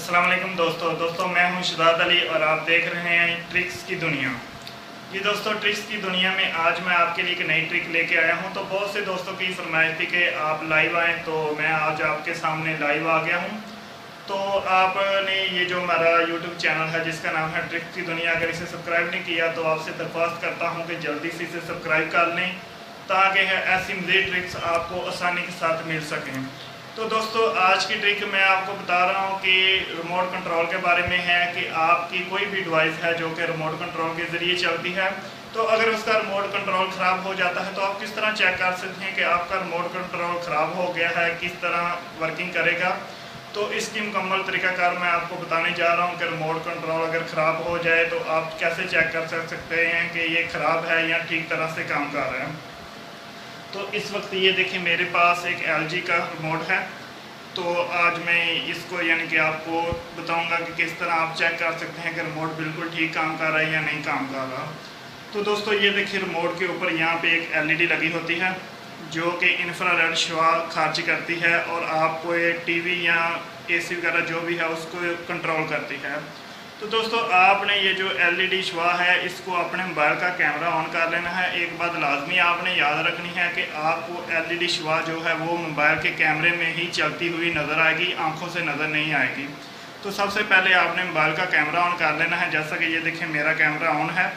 अस्सलाम वालेकुम दोस्तों मैं हूं शुदात अली और आप देख रहे हैं ट्रिक्स की दुनिया। जी दोस्तों, ट्रिक्स की दुनिया में आज मैं आपके लिए एक नई ट्रिक लेके आया हूं। तो बहुत से दोस्तों की फरमाइश थी कि आप लाइव आएँ, तो मैं आज आपके सामने लाइव आ गया हूं। तो आपने ये जो हमारा यूट्यूब चैनल है जिसका नाम है ट्रिक्स की दुनिया, अगर इसे सब्सक्राइब नहीं किया तो आपसे दरख्वास्त करता हूँ कि जल्दी से इसे सब्सक्राइब कर लें ताकि ऐसी मज़ीद ट्रिक्स आपको आसानी के साथ मिल सकें। तो दोस्तों, आज की ट्रिक मैं आपको बता रहा हूँ कि रिमोट कंट्रोल के बारे में है कि आपकी कोई भी डिवाइस है जो कि रिमोट कंट्रोल के ज़रिए चलती है, तो अगर उसका रिमोट कंट्रोल ख़राब हो जाता है तो आप किस तरह चेक कर सकते हैं कि आपका रिमोट कंट्रोल ख़राब हो गया है, किस तरह वर्किंग करेगा। तो इसकी मुकम्मल तरीक़ाकार मैं आपको बताने जा रहा हूँ कि रिमोट कंट्रोल अगर ख़राब हो जाए तो आप कैसे चेक कर सकते हैं कि ये ख़राब है या ठीक तरह से काम कर रहा है। तो इस वक्त ये देखिए मेरे पास एक LG का रिमोट है। तो आज मैं इसको यानी कि आपको बताऊंगा कि किस तरह आप चेक कर सकते हैं कि रिमोट बिल्कुल ठीक काम कर रहा है या नहीं काम कर रहा। तो दोस्तों, ये देखिए रिमोट के ऊपर यहाँ पे एक LED लगी होती है जो कि इंफ्रारेड शुआ खारिज करती है और आपको एक TV या AC वगैरह जो भी है उसको कंट्रोल करती है। तो दोस्तों, आपने ये जो LED शुआ है इसको अपने मोबाइल का कैमरा ऑन कर लेना है। एक बात लाजमी आपने याद रखनी है कि आपको LED शुआ जो है वो मोबाइल के कैमरे में ही चलती हुई नज़र आएगी, आंखों से नज़र नहीं आएगी। तो सबसे पहले आपने मोबाइल का कैमरा ऑन कर लेना है। जैसा कि ये देखिए मेरा कैमरा ऑन है।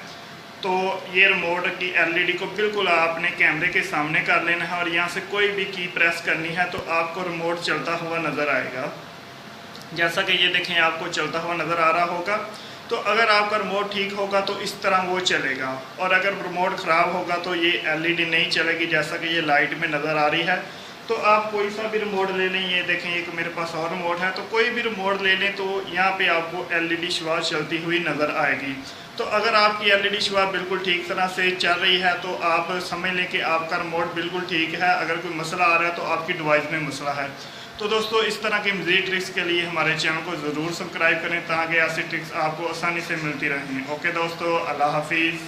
तो ये रिमोट की LED को बिल्कुल आपने कैमरे के सामने कर लेना है और यहाँ से कोई भी की प्रेस करनी है तो आपको रिमोट चलता हुआ नज़र आएगा। जैसा कि ये देखें आपको चलता हुआ नज़र आ रहा होगा। तो अगर आपका रिमोट ठीक होगा तो इस तरह वो चलेगा, और अगर रिमोट ख़राब होगा तो ये LED नहीं चलेगी। जैसा कि ये लाइट में नज़र आ रही है। तो आप कोई सा भी रिमोट ले लें, ये देखें एक मेरे पास और रिमोट है, तो कोई भी रिमोट ले लें तो यहाँ पे आपको LED शुआ चलती हुई नज़र आएगी। तो अगर आपकी LED शुआ बिल्कुल ठीक तरह से चल रही है तो आप समझ लें कि आपका रिमोट बिल्कुल ठीक है। अगर कोई मसला आ रहा है तो आपकी डिवाइस में मसला है। तो दोस्तों, इस तरह की मज़ीद ट्रिक्स के लिए हमारे चैनल को ज़रूर सब्सक्राइब करें ताकि ऐसी ट्रिक्स आपको आसानी से मिलती रहें। ओके दोस्तों, अल्लाह हाफिज़।